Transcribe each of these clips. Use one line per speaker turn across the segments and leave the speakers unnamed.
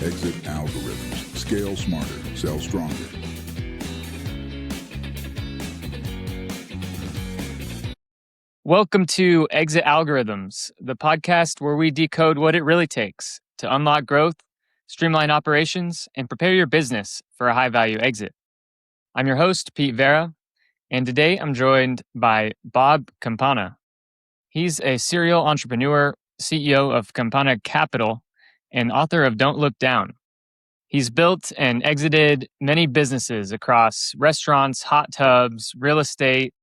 Exit algorithms. Scale smarter. Sell stronger.
Welcome to Exit Algorithms, the podcast where we decode what it really takes to unlock growth, streamline operations, and prepare your business for a high-value exit. I'm your host, Pete Vera, and today I'm joined by Bob Campana. He's a serial entrepreneur, CEO of Campana Capital, and author of Don't Look Down. He's built and exited many businesses across restaurants, hot tubs, real estate,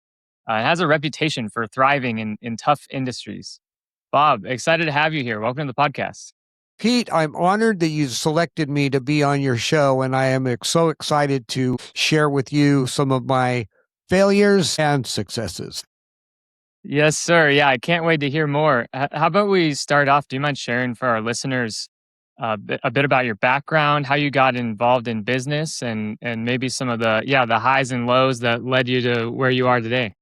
has a reputation for thriving in tough industries. Bob, excited to have you here. Welcome to the podcast.
Pete, I'm honored that you selected me to be on your show, and I am so excited to share with you some of my failures and successes.
Yes, sir. Yeah, I can't wait to hear more. How about we start off? Do you mind sharing for our listeners a bit about your background, how you got involved in business, and maybe some of the highs and lows that led you to where you are today?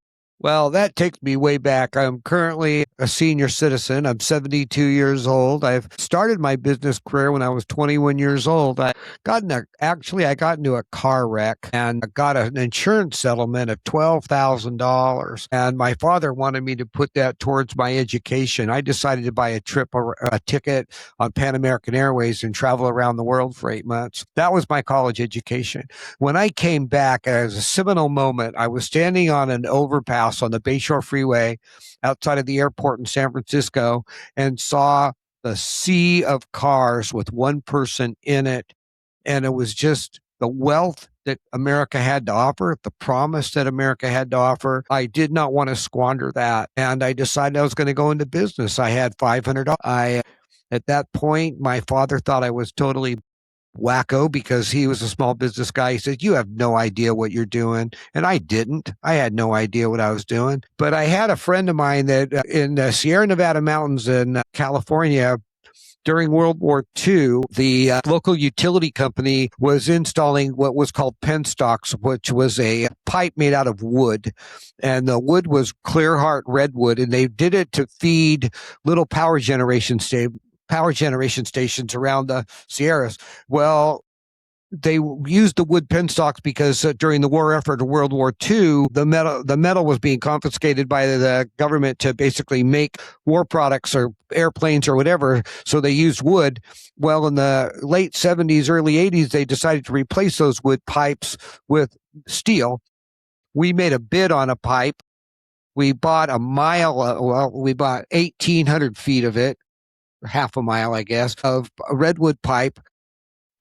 Well, that takes me way back. I'm currently a senior citizen. I'm 72 years old. I've started my business career when I was 21 years old. I got into a car wreck and got an insurance settlement of $12,000. And my father wanted me to put that towards my education. I decided to buy a ticket on Pan American Airways and travel around the world for 8 months. That was my college education. When I came back, as a seminal moment, I was standing on an overpass on the Bayshore Freeway outside of the airport in San Francisco and saw the sea of cars with one person in it. And it was just the wealth that America had to offer, the promise that America had to offer. I did not want to squander that. And I decided I was going to go into business. I had $500. At that point, my father thought I was totally wacko because he was a small business guy. He said, "You have no idea what you're doing." And I didn't. I had no idea what I was doing. But I had a friend of mine that in the Sierra Nevada mountains in California, during World War II, the local utility company was installing what was called penstocks, which was a pipe made out of wood. And the wood was Clearheart redwood. And they did it to feed little power generation stations around the Sierras. Well, they used the wood penstocks because during the war effort of World War II, the metal was being confiscated by the government to basically make war products or airplanes or whatever. So they used wood. Well, in the late 70s, early 80s, they decided to replace those wood pipes with steel. We made a bid on a pipe. We bought we bought 1,800 feet of it. Half a mile, I guess, of a redwood pipe,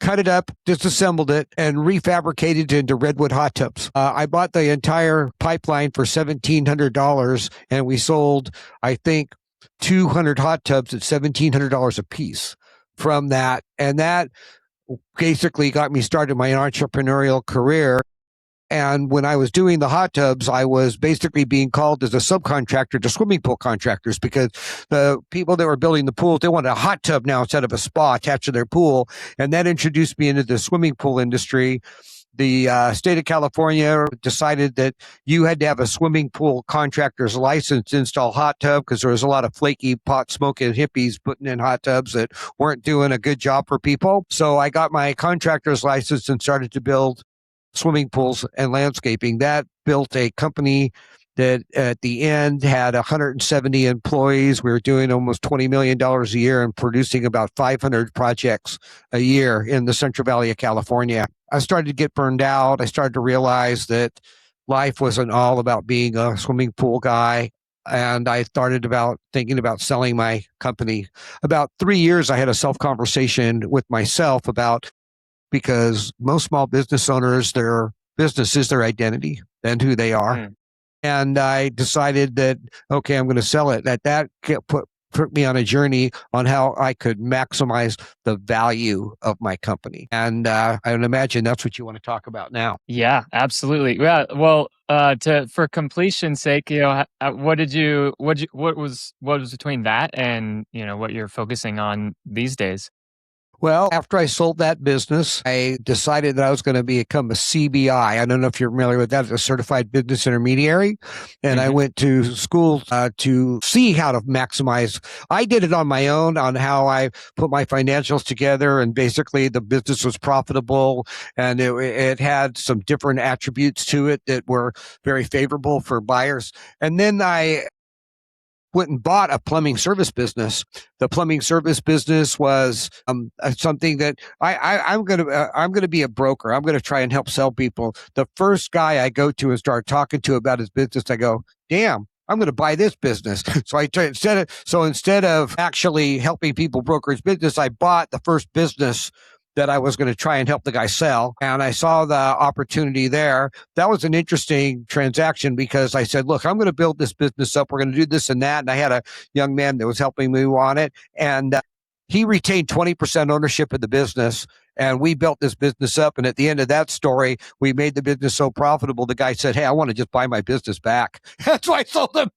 cut it up, disassembled it, and refabricated it into redwood hot tubs. I bought the entire pipeline for $1,700, and we sold, I think, 200 hot tubs at $1,700 a piece from that. And that basically got me started my entrepreneurial career. And when I was doing the hot tubs, I was basically being called as a subcontractor to swimming pool contractors because the people that were building the pools, they wanted a hot tub now instead of a spa attached to their pool. And that introduced me into the swimming pool industry. The state of California decided that you had to have a swimming pool contractor's license to install hot tub because there was a lot of flaky pot smoking hippies putting in hot tubs that weren't doing a good job for people. So I got my contractor's license and started to build swimming pools and landscaping. That built a company that at the end had 170 employees. We were doing almost $20 million a year and producing about 500 projects a year in the Central Valley of California. I started to get burned out. I started to realize that life wasn't all about being a swimming pool guy. And I started thinking about selling my company. About 3 years, I had a self-conversation with myself because most small business owners, their business is their identity and who they are. And I decided that, okay, I'm going to sell it. That put me on a journey on how I could maximize the value of my company. And I would imagine that's what you want to talk about now.
Yeah, absolutely. Yeah. Well, for completion's sake, what was between that and, what you're focusing on these days?
Well, after I sold that business, I decided that I was going to become a CBI. I don't know if you're familiar with that, a certified business intermediary. And I went to school to see how to maximize. I did it on my own on how I put my financials together. And basically the business was profitable and it had some different attributes to it that were very favorable for buyers. And then I went and bought a plumbing service business. The plumbing service business was something that I'm gonna be a broker. I'm gonna try and help sell people. The first guy I go to and start talking to about his business, I go, damn, I'm going to buy this business. So instead of actually helping people broker his business, I bought the first business that I was going to try and help the guy sell. And I saw the opportunity there. That was an interesting transaction because I said, look, I'm going to build this business up. We're going to do this and that. And I had a young man that was helping me on it. And he retained 20% ownership of the business. And we built this business up. And at the end of that story, we made the business so profitable. The guy said, hey, I want to just buy my business back. That's why I sold him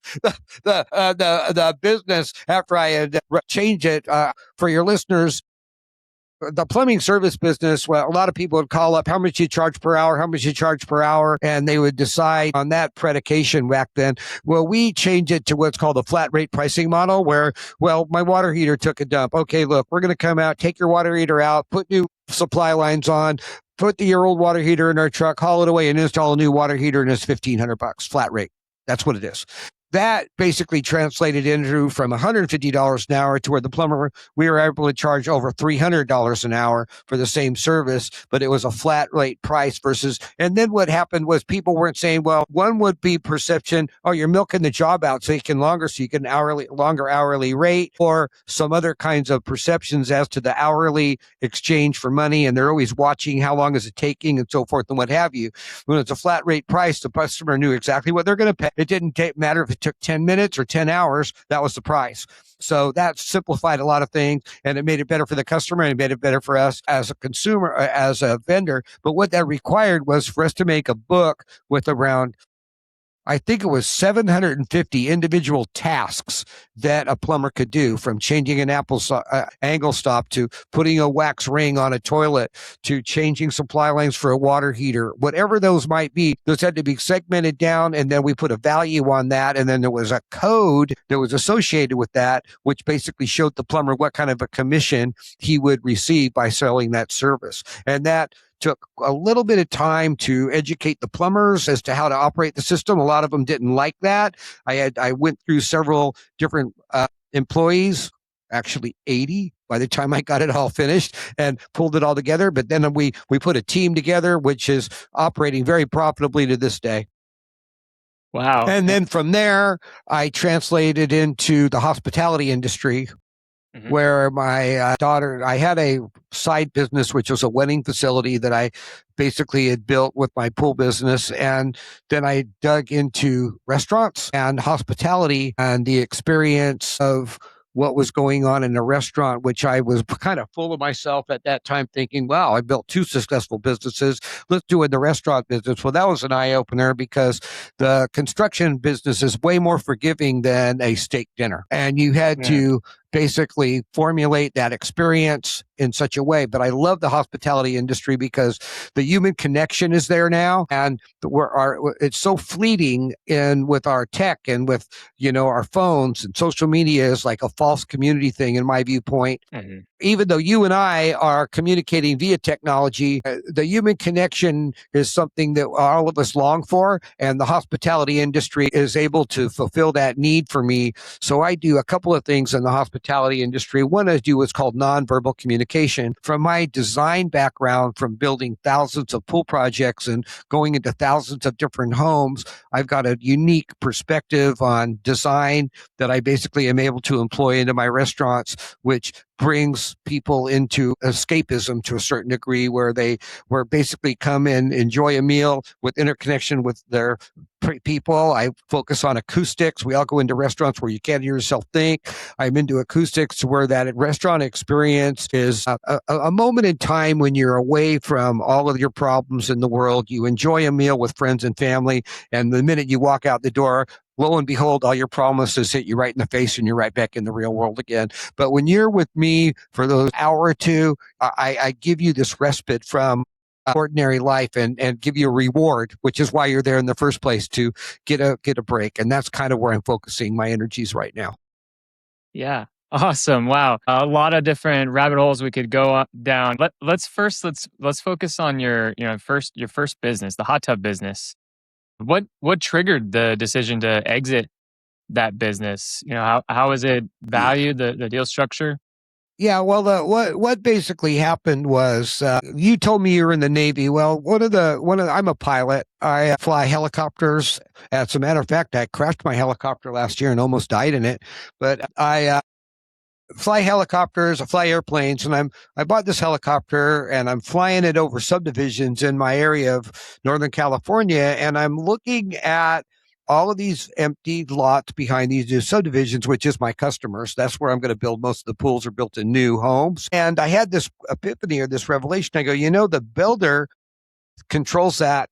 the business after I had changed it. For your listeners, the plumbing service business, well, a lot of people would call up how much you charge per hour, and they would decide on that predication back then. Well, we changed it to what's called a flat rate pricing model where, well, my water heater took a dump. Okay, look, we're going to come out, take your water heater out, put new supply lines on, put your old water heater in our truck, haul it away and install a new water heater and it's $1,500 flat rate. That's what it is. That basically translated into from $150 an hour to where the plumber, we were able to charge over $300 an hour for the same service, but it was a flat rate price versus, and then what happened was people weren't saying, well, one would be perception, oh, you're milking the job out so you get an longer hourly rate, or some other kinds of perceptions as to the hourly exchange for money. And they're always watching how long is it taking and so forth and what have you. When it's a flat rate price, the customer knew exactly what they're going to pay. It didn't matter if it took 10 minutes or 10 hours, that was the price. So that simplified a lot of things and it made it better for the customer and it made it better for us as a consumer, as a vendor. But what that required was for us to make a book with around, I think it was 750 individual tasks that a plumber could do, from changing an angle stop to putting a wax ring on a toilet to changing supply lines for a water heater, whatever those might be. Those had to be segmented down, and then we put a value on that. And then there was a code that was associated with that, which basically showed the plumber what kind of a commission he would receive by selling that service. And that took a little bit of time to educate the plumbers as to how to operate the system. A lot of them didn't like that. I went through several different employees, actually 80 by the time I got it all finished and pulled it all together. But then we put a team together, which is operating very profitably to this day.
Wow.
And then from there, I translated into the hospitality industry. Where my daughter, I had a side business, which was a wedding facility that I basically had built with my pool business. And then I dug into restaurants and hospitality and the experience of what was going on in a restaurant, which I was kind of full of myself at that time thinking, wow, I built 2 successful businesses. Let's do it in the restaurant business. Well, that was an eye opener because the construction business is way more forgiving than a steak dinner. And you had to basically formulate that experience in such a way. But I love the hospitality industry because the human connection is there now. And it's so fleeting with our tech and with, our phones, and social media is like a false community thing in my viewpoint. Even though you and I are communicating via technology, the human connection is something that all of us long for. And the hospitality industry is able to fulfill that need for me. So I do a couple of things in the hospitality industry. One, I do what's called nonverbal communication. From my design background, from building thousands of pool projects and going into thousands of different homes, I've got a unique perspective on design that I basically am able to employ into my restaurants, which brings people into escapism to a certain degree, where basically come in, enjoy a meal with interconnection with their people. I focus on acoustics. We all go into restaurants where you can't hear yourself think. I'm into acoustics to where that restaurant experience is a moment in time when you're away from all of your problems in the world. You enjoy a meal with friends and family. And the minute you walk out the door, lo and behold, all your promises hit you right in the face and you're right back in the real world again. But when you're with me for those hour or two, I give you this respite from ordinary life and give you a reward, which is why you're there in the first place, to get a break. And that's kind of where I'm focusing my energies right now.
Yeah. Awesome. Wow. A lot of different rabbit holes we could go down. Let's focus on your first business, the hot tub business. What triggered the decision to exit that business? How was it valued, the deal structure?
Yeah, well, what basically happened was you told me you were in the Navy. Well, I'm a pilot. I fly helicopters. As a matter of fact, I crashed my helicopter last year and almost died in it. But I fly helicopters, I fly airplanes, and I bought this helicopter and I'm flying it over subdivisions in my area of Northern California, and I'm looking at all of these empty lots behind these new subdivisions, which is my customers. That's where I'm going to build. Most of the pools are built in new homes. And I had this epiphany or this revelation. I go, the builder controls that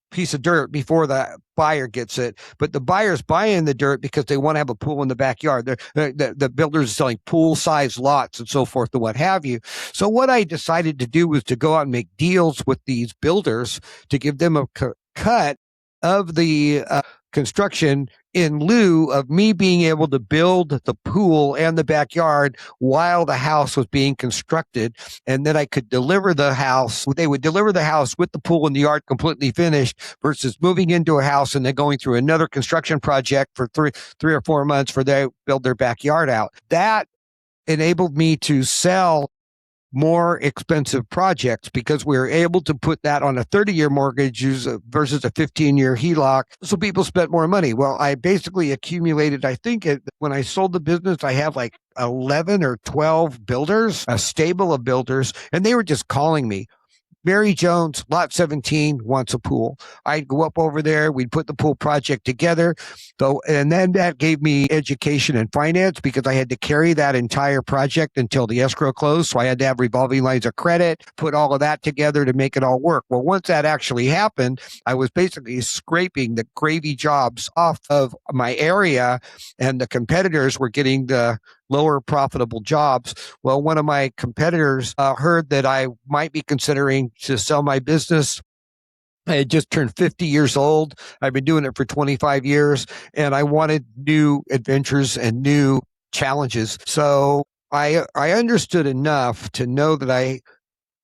piece of dirt before the buyer gets it, but the buyer's buying the dirt because they want to have a pool in the backyard. The builders are selling pool-sized lots and so forth and what have you. So what I decided to do was to go out and make deals with these builders to give them a cut of the construction in lieu of me being able to build the pool and the backyard while the house was being constructed. And then I could deliver the house. They would deliver the house with the pool and the yard completely finished versus moving into a house and then going through another construction project for three or 4 months for they build their backyard out. That enabled me to sell more expensive projects because we were able to put that on a 30-year mortgage versus a 15-year HELOC. So people spent more money. Well, I basically accumulated, when I sold the business, I had like 11 or 12 builders, a stable of builders, and they were just calling me. Mary Jones, lot 17, wants a pool. I'd go up over there. We'd put the pool project together. And then that gave me education and finance because I had to carry that entire project until the escrow closed. So I had to have revolving lines of credit, put all of that together to make it all work. Well, once that actually happened, I was basically scraping the gravy jobs off of my area, and the competitors were getting the lower profitable jobs. Well, one of my competitors heard that I might be considering to sell my business. I had just turned 50 years old. I've been doing it for 25 years, and I wanted new adventures and new challenges. So I understood enough to know that I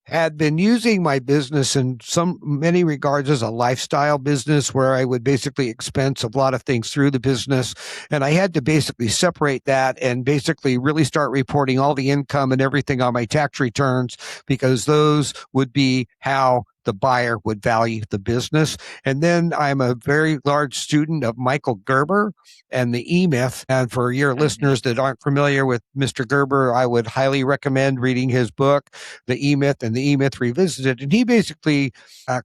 had been using my business in many regards as a lifestyle business where I would basically expense a lot of things through the business. And I had to basically separate that and basically really start reporting all the income and everything on my tax returns, because those would be how the buyer would value the business. And then I'm a very large student of Michael Gerber and the E-Myth. And for your listeners that aren't familiar with Mr. Gerber, I would highly recommend reading his book, The E-Myth and the E-Myth Revisited. And he basically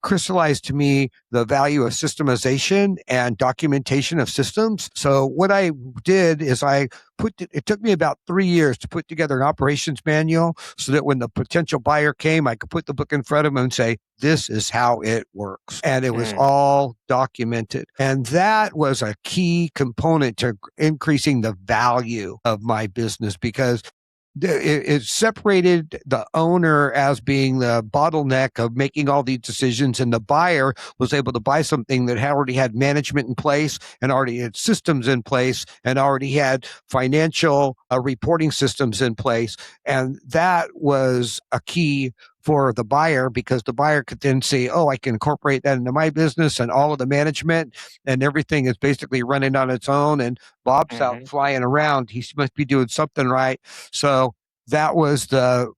crystallized to me the value of systemization and documentation of systems. So what I did is it took me about 3 years to put together an operations manual so that when the potential buyer came, I could put the book in front of them and say, this is how it works. And it was all documented. And that was a key component to increasing the value of my business, because it separated the owner as being the bottleneck of making all these decisions, and the buyer was able to buy something that already had management in place and already had systems in place and already had financial reporting systems in place. And that was a key for the buyer, because the buyer could then say, oh, I can incorporate that into my business, and all of the management and everything is basically running on its own. And Bob's out flying around. He must be doing something right. So that was the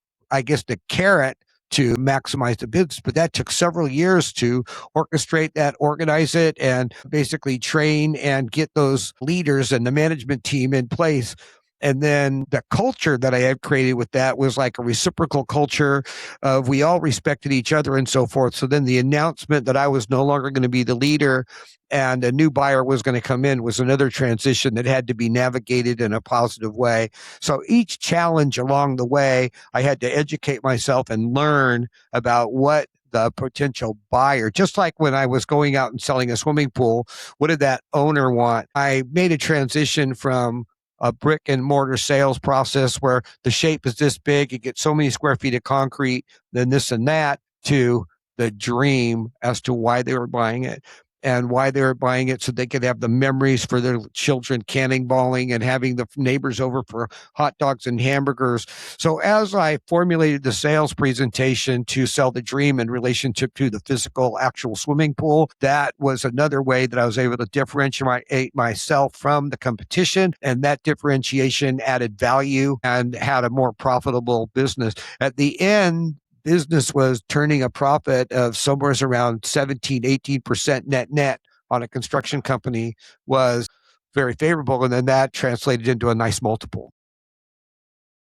carrot to maximize the business. But that took several years to orchestrate that, organize it, and basically train and get those leaders and the management team in place. And then the culture that I had created with that was like a reciprocal culture of we all respected each other and so forth. So then the announcement that I was no longer going to be the leader and a new buyer was going to come in was another transition that had to be navigated in a positive way. So each challenge along the way, I had to educate myself and learn about what the potential buyer. Just like when I was going out and selling a swimming pool, what did that owner want? I made a transition from a brick and mortar sales process where the shape is this big, you get so many square feet of concrete, then this and that, to the dream as to why they were buying it. And why they were buying it so they could have the memories for their children cannonballing and having the neighbors over for hot dogs and hamburgers. So as I formulated the sales presentation to sell the dream in relationship to the physical actual swimming pool, that was another way that I was able to differentiate myself from the competition. And that differentiation added value and had a more profitable business. At the end, business was turning a profit of somewhere around 17, 18% net on a construction company was very favorable. And then that translated into a nice multiple.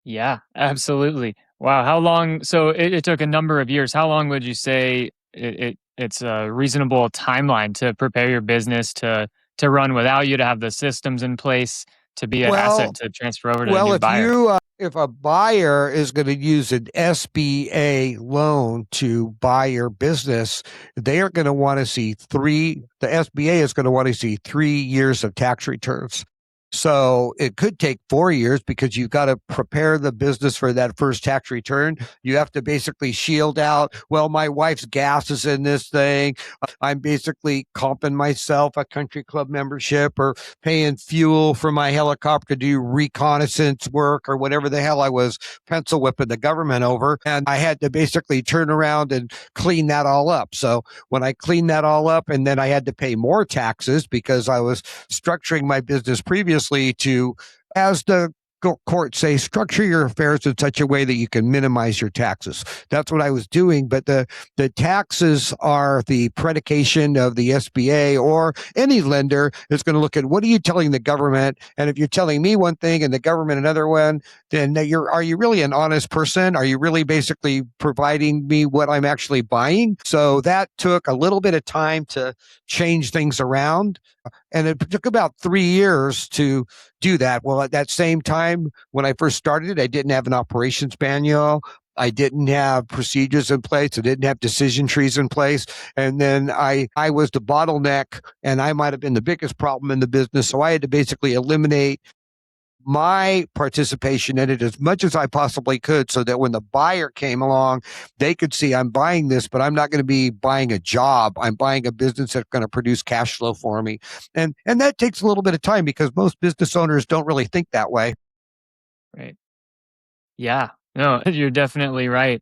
Yeah, absolutely. Wow. How long? So it took a number of years. How long would you say it's a reasonable timeline to prepare your business to run without you, to have the systems in place, to be an asset to transfer over to a new buyer?
If a buyer is going to use an SBA loan to buy your business, they are going to want to see the SBA is going to want to see 3 years of tax returns. So it could take 4 years because you've got to prepare the business for that first tax return. You have to basically shield out, well, my wife's gas is in this thing. I'm basically comping myself a country club membership or paying fuel for my helicopter to do reconnaissance work or whatever the hell I was pencil whipping the government over. And I had to basically turn around and clean that all up. So when I cleaned that all up, and then I had to pay more taxes because I was structuring my business previously to, as the courts say, structure your affairs in such a way that you can minimize your taxes. That's what I was doing. But the taxes are the predication of the SBA, or any lender is going to look at, what are you telling the government? And if you're telling me one thing and the government another one, then are you really an honest person? Are you really basically providing me what I'm actually buying? So that took a little bit of time to change things around. And it took about 3 years to do that. Well, at that same time, when I first started, I didn't have an operations manual. I didn't have procedures in place. I didn't have decision trees in place. And then I was the bottleneck, and I might have been the biggest problem in the business. So I had to basically eliminate my participation in it as much as I possibly could, so that when the buyer came along, they could see, I'm buying this, but I'm not going to be buying a job. I'm buying a business that's going to produce cash flow for me. And that takes a little bit of time because most business owners don't really think that way.
Right. Yeah. No, you're definitely right.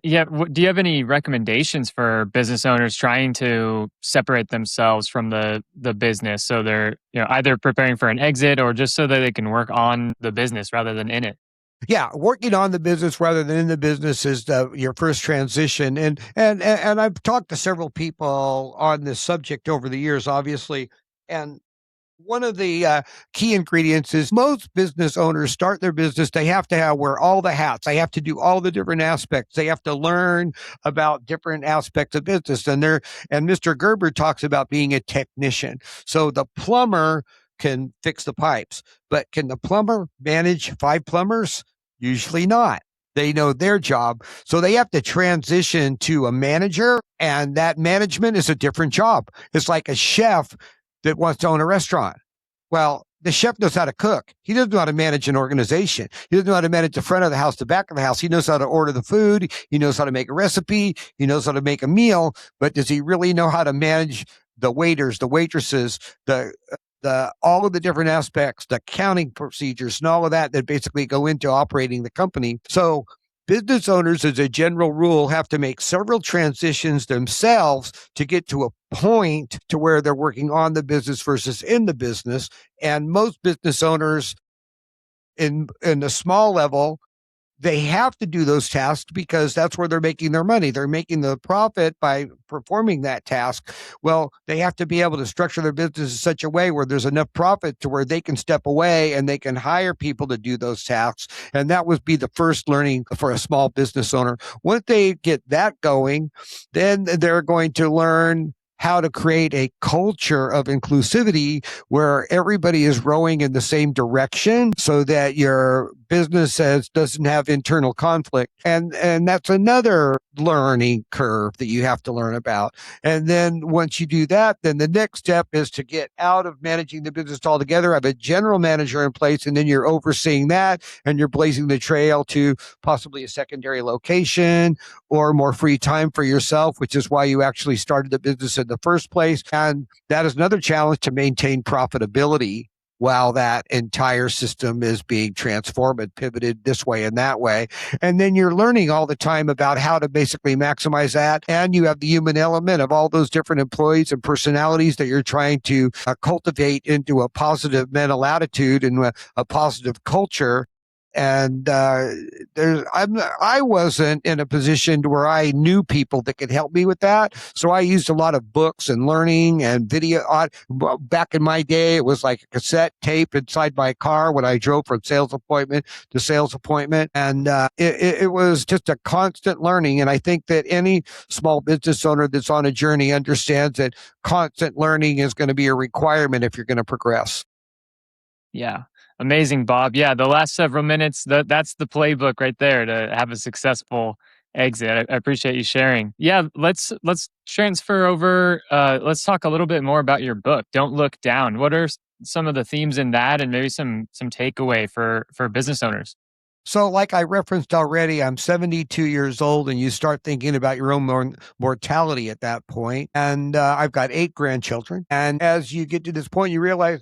Yeah. Do you have any recommendations for business owners trying to separate themselves from the business, so they're either preparing for an exit or just so that they can work on the business rather than in it?
Yeah, working on the business rather than in the business is your first transition. And I've talked to several people on this subject over the years, obviously. And one of the key ingredients is, most business owners start their business, they have to wear all the hats. They have to do all the different aspects. They have to learn about different aspects of business. And Mr. Gerber talks about being a technician. So the plumber can fix the pipes, but can the plumber manage 5 plumbers? Usually not. They know their job. So they have to transition to a manager, and that management is a different job. It's like a chef that wants to own a restaurant. Well, the chef knows how to cook. He doesn't know how to manage an organization. He doesn't know how to manage the front of the house, the back of the house. He knows how to order the food. He knows how to make a recipe. He knows how to make a meal. But does he really know how to manage the waiters, the waitresses, all of the different aspects, the accounting procedures, and all of that basically go into operating the company? So business owners, as a general rule, have to make several transitions themselves to get to a point to where they're working on the business versus in the business. And most business owners in the small level, they have to do those tasks because that's where they're making their money. They're making the profit by performing that task. Well, they have to be able to structure their business in such a way where there's enough profit to where they can step away and they can hire people to do those tasks. And that would be the first learning for a small business owner. Once they get that going, then they're going to learn how to create a culture of inclusivity where everybody is rowing in the same direction, so that your business doesn't have internal conflict. And that's another learning curve that you have to learn about. And then once you do that, then the next step is to get out of managing the business altogether, have a general manager in place, and then you're overseeing that and you're blazing the trail to possibly a secondary location or more free time for yourself, which is why you actually started the business in the first place. And that is another challenge, to maintain profitability while that entire system is being transformed and pivoted this way and that way. And then you're learning all the time about how to basically maximize that. And you have the human element of all those different employees and personalities that you're trying to cultivate into a positive mental attitude and a positive culture. And I wasn't in a position where I knew people that could help me with that. So I used a lot of books and learning and video. Back in my day, it was like a cassette tape inside my car when I drove from sales appointment to sales appointment. And it was just a constant learning. And I think that any small business owner that's on a journey understands that constant learning is going to be a requirement if you're going to progress.
Yeah. Amazing, Bob. Yeah, the last several minutes, that's the playbook right there to have a successful exit. I appreciate you sharing. Yeah, let's transfer over. Let's talk a little bit more about your book, Don't Look Down. What are some of the themes in that, and maybe some takeaway for business owners?
So like I referenced already, I'm 72 years old, and you start thinking about your own mortality at that point. And I've got 8 grandchildren. And as you get to this point, you realize,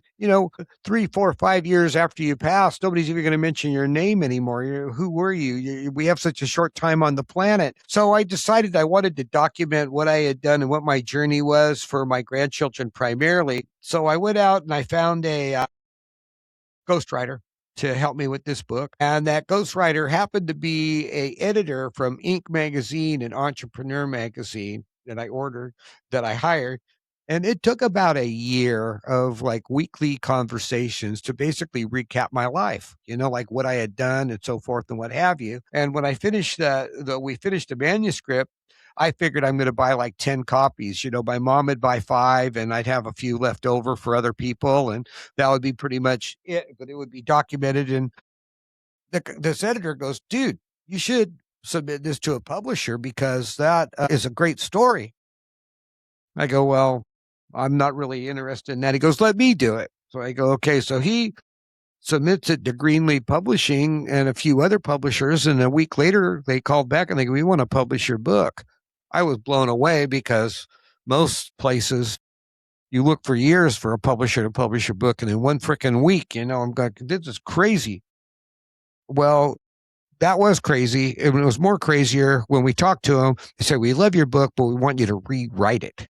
3, 4, 5 years after you pass, nobody's even going to mention your name anymore. Who were you? We have such a short time on the planet. So I decided I wanted to document what I had done and what my journey was for my grandchildren primarily. So I went out and I found a ghostwriter to help me with this book. And that ghostwriter happened to be a editor from Inc. magazine and Entrepreneur magazine that I hired. And it took about a year of like weekly conversations to basically recap my life, like what I had done and so forth and what have you. And when I finished we finished the manuscript, I figured I'm going to buy like 10 copies. My mom would buy 5 and I'd have a few left over for other people. And that would be pretty much it, but it would be documented. And this editor goes, dude, you should submit this to a publisher because that is a great story. I go, well, I'm not really interested in that. He goes, let me do it. So I go, okay. So he submits it to Greenleaf Publishing and a few other publishers. And a week later, they called back and they go, we want to publish your book. I was blown away because most places you look for years for a publisher to publish your book. And in one freaking week, I'm going, this is crazy. Well, that was crazy. And it was more crazier when we talked to them. They said, we love your book, but we want you to rewrite it.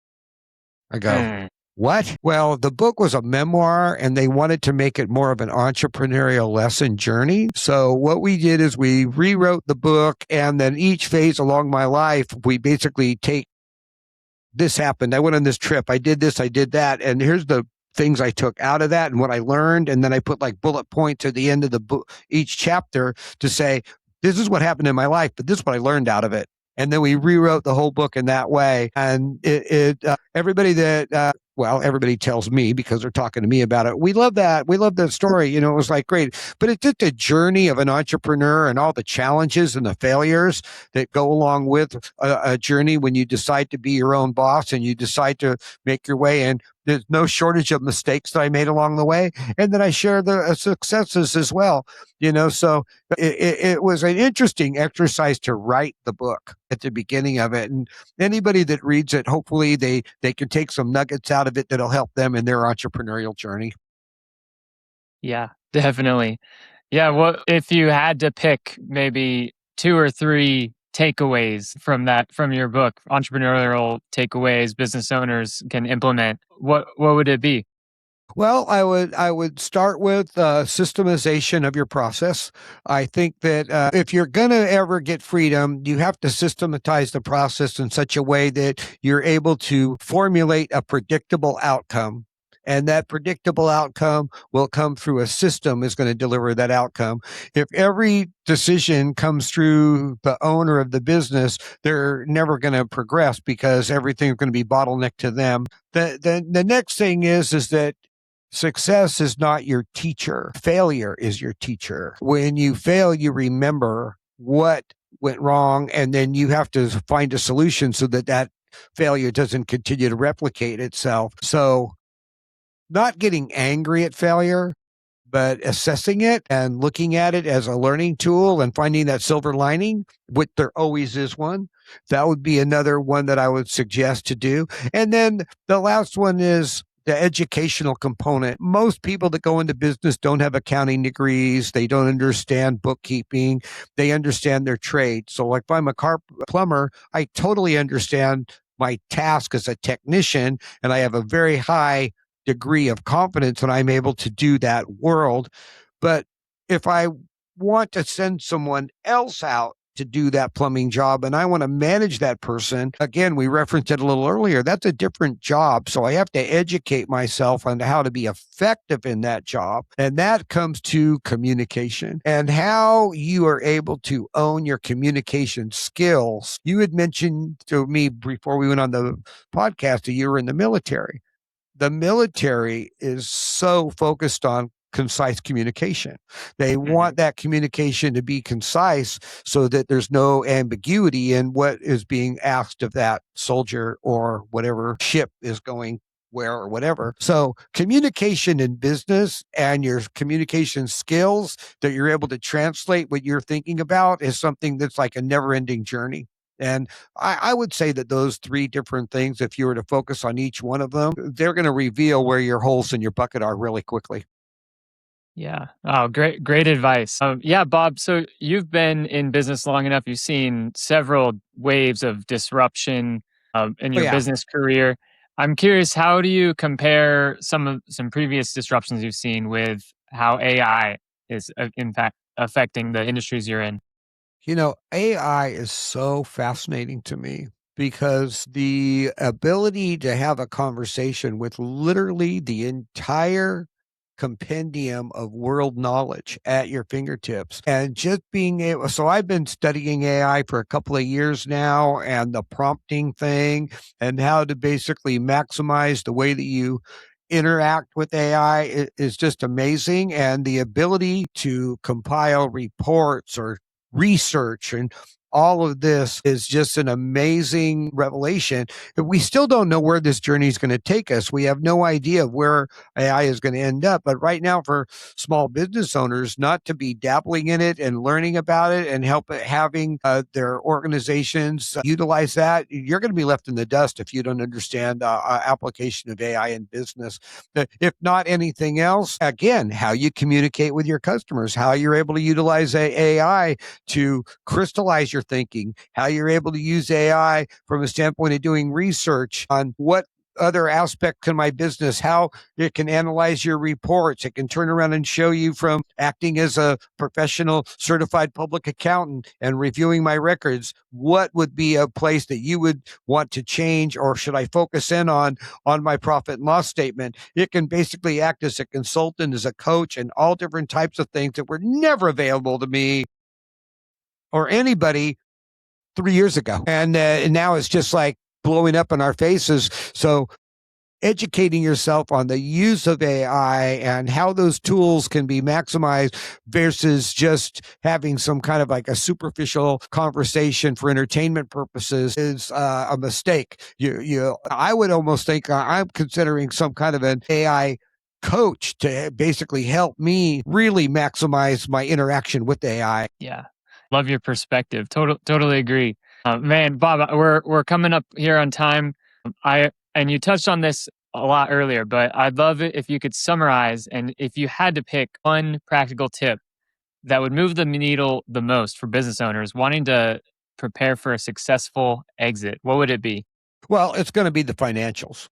I go, what? Well, the book was a memoir and they wanted to make it more of an entrepreneurial lesson journey. So what we did is we rewrote the book, and then each phase along my life, we basically take, this happened, I went on this trip, I did this, I did that, and here's the things I took out of that and what I learned. And then I put like bullet points at the end of the book, each chapter, to say, this is what happened in my life, but this is what I learned out of it. And then we rewrote the whole book in that way. And everybody everybody tells me because they're talking to me about it. We love that. We love that story. It was like great, but it's just a journey of an entrepreneur and all the challenges and the failures that go along with a journey when you decide to be your own boss and you decide to make your way. And there's no shortage of mistakes that I made along the way. And then I share the successes as well, so it was an interesting exercise to write the book at the beginning of it. And anybody that reads it, hopefully they can take some nuggets out of it that'll help them in their entrepreneurial journey.
Yeah, definitely. Yeah, what if you had to pick maybe 2 or 3 takeaways from your book, entrepreneurial takeaways business owners can implement, what would it be?
Well, I would start with systemization of your process. I think that if you're going to ever get freedom, you have to systematize the process in such a way that you're able to formulate a predictable outcome. And that predictable outcome will come through a system is going to deliver that outcome. If every decision comes through the owner of the business, they're never going to progress because everything's going to be bottlenecked to them. The next thing is that Success is not your teacher. Failure is your teacher. When you fail, you remember what went wrong, and then you have to find a solution so that that failure doesn't continue to replicate itself. So not getting angry at failure, but assessing it and looking at it as a learning tool and finding that silver lining, which there always is one. That would be another one that I would suggest to do. And then the last one is the educational component. Most people that go into business don't have accounting degrees. They don't understand bookkeeping. They understand their trade. So like if I'm a plumber, I totally understand my task as a technician, and I have a very high degree of confidence and I'm able to do that world. But if I want to send someone else out to do that plumbing job and I want to manage that person, again, we referenced it a little earlier, that's a different job. So I have to educate myself on how to be effective in that job. And that comes to communication and how you are able to own your communication skills. You had mentioned to me before we went on the podcast that you were in the military. The military is so focused on concise communication. They want that communication to be concise so that there's no ambiguity in what is being asked of that soldier or whatever ship is going where or whatever. So communication in business and your communication skills that you're able to translate what you're thinking about is something that's like a never-ending journey. And I would say that those three different things, if you were to focus on each one of them, they're going to reveal where your holes in your bucket are really quickly.
Yeah. Oh, great advice. Yeah, Bob. So you've been in business long enough. You've seen several waves of disruption in your business career. I'm curious, how do you compare some previous disruptions you've seen with how AI is in fact affecting the industries you're in?
You know, AI is so fascinating to me because the ability to have a conversation with literally the entire compendium of world knowledge at your fingertips and just being able. So I've been studying AI for a couple of years now and the prompting thing and how to basically maximize the way that you interact with AI is just amazing. And the ability to compile reports or research and all of this is just an amazing revelation. We still don't know where this journey is going to take us. We have no idea where AI is going to end up. But right now, for small business owners, not to be dabbling in it and learning about it and having their organizations utilize that, you're going to be left in the dust if you don't understand application of AI in business. If not anything else, again, how you communicate with your customers, how you're able to utilize AI to crystallize your thinking, how you're able to use AI from a standpoint of doing research on what other aspect can my business, how it can analyze your reports. It can turn around and show you from acting as a professional certified public accountant and reviewing my records, what would be a place that you would want to change, or should I focus in on my profit and loss statement? It can basically act as a consultant, as a coach, and all different types of things that were never available to me or anybody 3 years ago. And now it's just like blowing up in our faces. So educating yourself on the use of AI and how those tools can be maximized versus just having some kind of like a superficial conversation for entertainment purposes is a mistake. I would almost think I'm considering some kind of an AI coach to basically help me really maximize my interaction with AI.
Yeah. Love your perspective. Totally agree. Man, Bob, we're coming up here on time. And you touched on this a lot earlier, but I'd love it if you could summarize, and if you had to pick one practical tip that would move the needle the most for business owners wanting to prepare for a successful exit, what would it be?
Well, it's going to be the financials.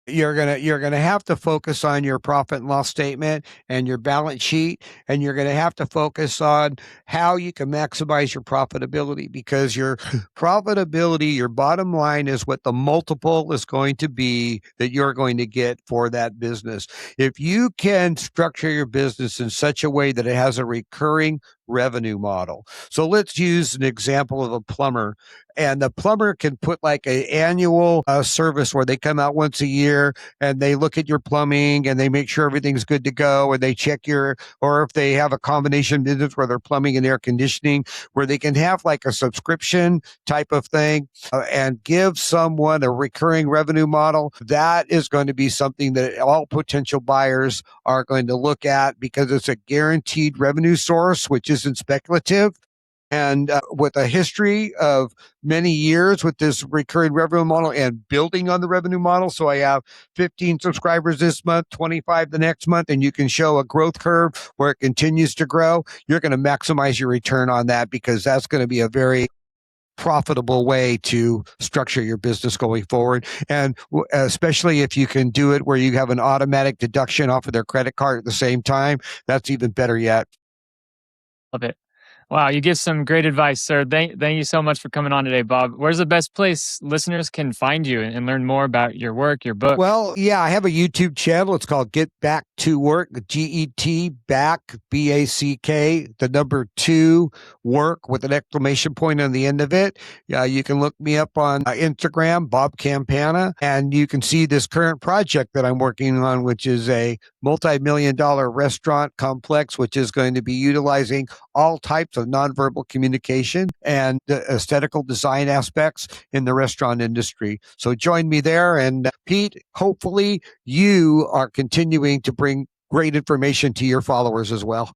You're gonna have to focus on your profit and loss statement and your balance sheet, and you're gonna have to focus on how you can maximize your profitability, because your profitability, your bottom line, is what the multiple is going to be that you're going to get for that business. If you can structure your business in such a way that it has a recurring revenue model. So let's use an example of a plumber. And the plumber can put like an annual service where they come out once a year and they look at your plumbing and they make sure everything's good to go, and they check or if they have a combination business where they're plumbing and air conditioning, where they can have like a subscription type of thing and give someone a recurring revenue model. That is going to be something that all potential buyers are going to look at because it's a guaranteed revenue source, which isn't speculative. And with a history of many years with this recurring revenue model and building on the revenue model. So I have 15 subscribers this month, 25 the next month, and you can show a growth curve where it continues to grow. You're going to maximize your return on that because that's going to be a very profitable way to structure your business going forward. And especially if you can do it where you have an automatic deduction off of their credit card at the same time, that's even better yet.
Love it. Wow, you give some great advice, sir. Thank you so much for coming on today, Bob. Where's the best place listeners can find you and learn more about your work, your book?
Well, yeah, I have a YouTube channel. It's called Get Back to Work, GET, back, BACK, the number 2, work with an exclamation point on the end of it. You can look me up on Instagram, Bob Campana, and you can see this current project that I'm working on, which is a multi-million-dollar restaurant complex, which is going to be utilizing all types of nonverbal communication and aesthetical design aspects in the restaurant industry. So join me there. And Pete, hopefully you are continuing to bring great information to your followers as well.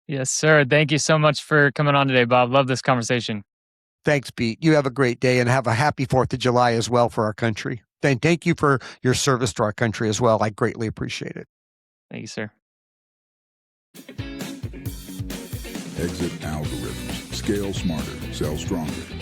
Yes, sir. Thank you so much for coming on today, Bob. Love this conversation.
Thanks, Pete. You have a great day and have a happy 4th of July as well for our country. And thank you for your service to our country as well. I greatly appreciate it.
Thank you, sir.
Exit algorithms. Scale smarter. Sell stronger.